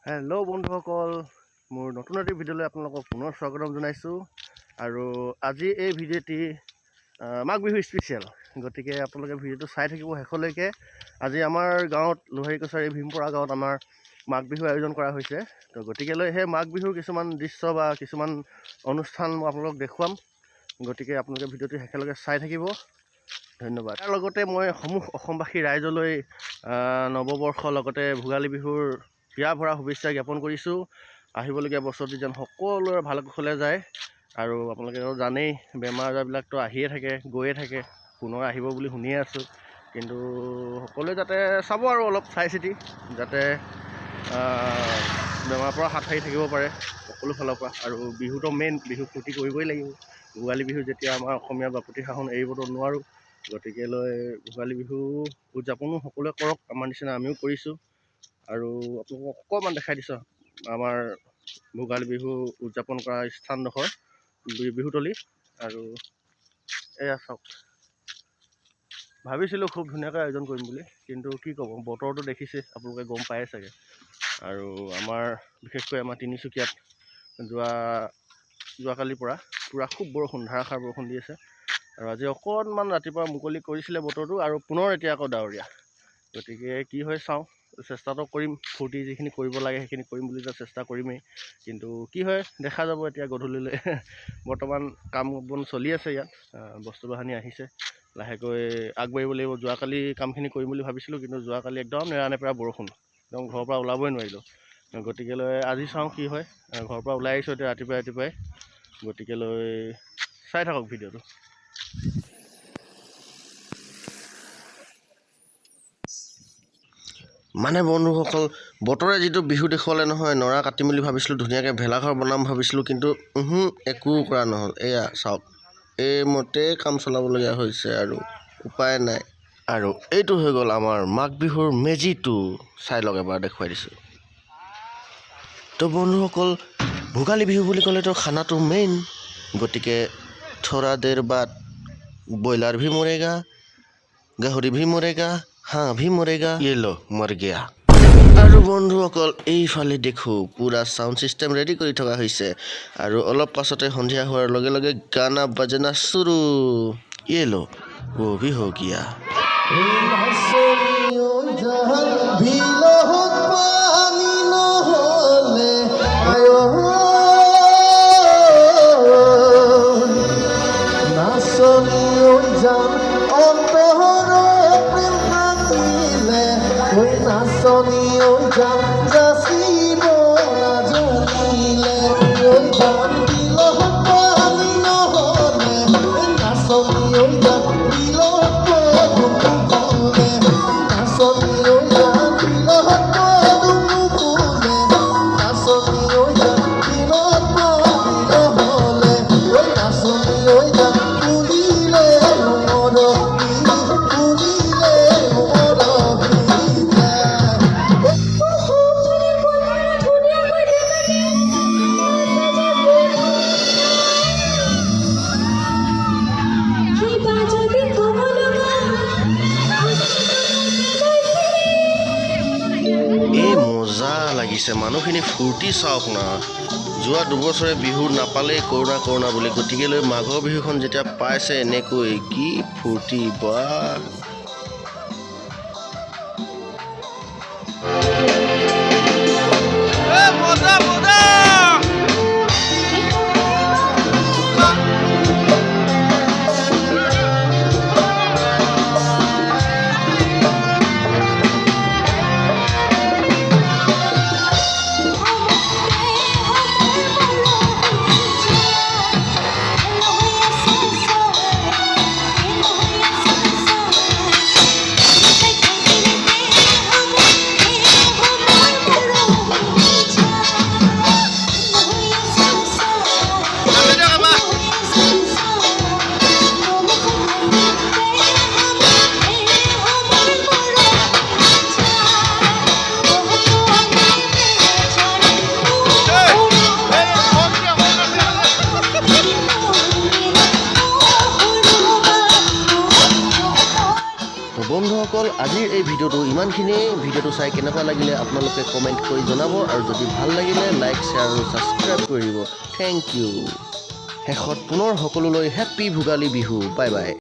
Hello' বন্ধুসকল, মোৰ নতুন এটি ভিডিঅ'লৈ আপোনালোকক পুনৰ স্বাগতম জনাইছোঁ। আৰু আজি এই ভিডিঅ'টি মাঘ বিহু স্পেচিয়েল, গতিকে আপোনালোকে ভিডিঅ'টো চাই থাকিব শেষলৈকে। আজি আমাৰ গাঁৱত লোহাৰী কছাৰী ভীমপৰা গাঁৱত আমাৰ মাঘ বিহু আয়োজন কৰা হৈছে। তো গতিকেলৈ সেই মাঘ বিহুৰ কিছুমান দৃশ্য বা কিছুমান অনুষ্ঠান মই আপোনালোকক দেখুৱাম। গতিকে আপোনালোকে ভিডিঅ'টো শেষলৈকে চাই থাকিব। ধন্যবাদ। তাৰ লগতে মই সমূহ অসমবাসী ৰাইজলৈ নৱবৰ্ষৰ লগতে ভোগালী বিহুৰ হিয়া ভৰা শুভেচ্ছা জ্ঞাপন কৰিছোঁ। আহিবলগীয়া বছৰটি যেন সকলোৰে ভাল কুশলে যায়। আৰু আপোনালোকে জানেই, বেমাৰ আজাৰবিলাকতো আহিয়ে থাকে, গৈয়ে থাকে, পুনৰ আহিব বুলি শুনিয়ে আছোঁ। কিন্তু সকলোৱে যাতে চাব আৰু অলপ চাই চিতি, যাতে বেমাৰৰ পৰা হাত সাৰি থাকিব পাৰে সকলো ফালৰ পৰা। আৰু বিহুটো মেইন, বিহু ফূৰ্তি কৰিবই লাগিব। ভোগালী বিহু যেতিয়া আমাৰ অসমীয়া বাপতি সাহোন এৰিবতো নোৱাৰোঁ। গতিকেলৈ ভোগালী বিহু উদযাপনো সকলোৱে কৰক, আমাৰ নিচিনা আমিও কৰিছোঁ। আৰু আপোনালোকক অকণমান দেখাই দিছোঁ আমাৰ ভোগালী বিহু উদযাপন কৰা স্থানডোখৰ বিহুতলী। আৰু এয়া চাওক, ভাবিছিলোঁ খুব ধুনীয়াকৈ আয়োজন কৰিম বুলি, কিন্তু কি ক'ব, বতৰটো দেখিছে আপোনালোকে, গম পায়ে চাগে। আৰু আমাৰ বিশেষকৈ আমাৰ তিনিচুকীয়াত যোৱাকালিৰ পৰা পূৰা খুব বৰষুণ, ধাৰাসাৰ বৰষুণ দি আছে। আৰু আজি অকণমান ৰাতিপুৱা মুকলি কৰিছিলে বতৰটো, আৰু পুনৰ এতিয়া আকৌ ডাৱৰীয়া। গতিকে কি হয় চাওঁ, চেষ্টাটো কৰিম, ফূৰ্তি যিখিনি কৰিব লাগে সেইখিনি কৰিম বুলি চেষ্টা কৰিমেই। কিন্তু কি হয় দেখা যাব এতিয়া গধূলিলৈ। বৰ্তমান কাম বন চলি আছে ইয়াত, বস্তু বাহানি আহিছে, লাহেকৈ আগবাঢ়িব লাগিব। যোৱাকালি কামখিনি কৰিম বুলি ভাবিছিলোঁ, কিন্তু যোৱাকালি একদম নেৰানেপেৰা বৰষুণ, একদম ঘৰৰ পৰা ওলাবই নোৱাৰিলোঁ। গতিকেলৈ আজি চাওঁ কি হয়। ঘৰৰ পৰা ওলাই আহিছোঁ এতিয়া ৰাতিপুৱাই। গতিকেলৈ চাই থাকক ভিডিঅ'টো। মানে বন্ধুসকল, বতৰে যিটো বিহু দেখুৱালে নহয়, নৰা কাটিম বুলি ভাবিছিলোঁ, ধুনীয়াকৈ ভেলাঘৰ বনাম ভাবিছিলোঁ, কিন্তু একো কৰা নহ'ল। এয়া চাওক, এইমতেই কাম চলাবলগীয়া হৈছে আৰু উপায় নাই। আৰু এইটো হৈ গ'ল আমাৰ মাঘ বিহুৰ মেজিটো, চাই লওক এবাৰ দেখুৱাই দিছোঁ। তো বন্ধুসকল, ভোগালী বিহু বুলি ক'লেতো খানাটো মেইন। গতিকে থোৰা দেৰ বাদ ব্ৰইলাৰ ভি মৰেগা, গাহৰি ভি মৰেগা, হাঁহ ভি মৰেগা, ये लो মৰ গয়া। আৰু বন্ধুসকল, এইফালে দেখোঁ পূৰা চাউণ্ড ছিষ্টেম ৰেডি কৰি থকা হৈছে। আৰু অলপ পাছতে সন্ধিয়া হোৱাৰ লগে লগে গানা বাজনা চুৰু, ये लो वो भी हो गया। লাগিছে মানুহখিনি ফূৰ্তি চাওক না। যোৱা দুবছৰে বিহু নাপালেই কৰোণা বুলি, গতিকেলৈ মাঘৰ বিহুখন যেতিয়া পাইছে এনেকৈ কি ফূৰ্তি বা। বন্ধুসকল, আজিৰ এই ভিডিঅ'টো ইমানখিনিয়ে ভিডিঅ'টো চাই কেনেকুৱা লাগিলে আপোনালোকে কমেণ্ট কৰি জনাব আৰু যদি ভাল লাগিলে লাইক শ্বেয়াৰ আৰু ছাবস্ক্ৰাইব কৰি দিব থেংক ইউ শেষত পুনৰ সকলোলৈ happy Bhogali Bihu bye bye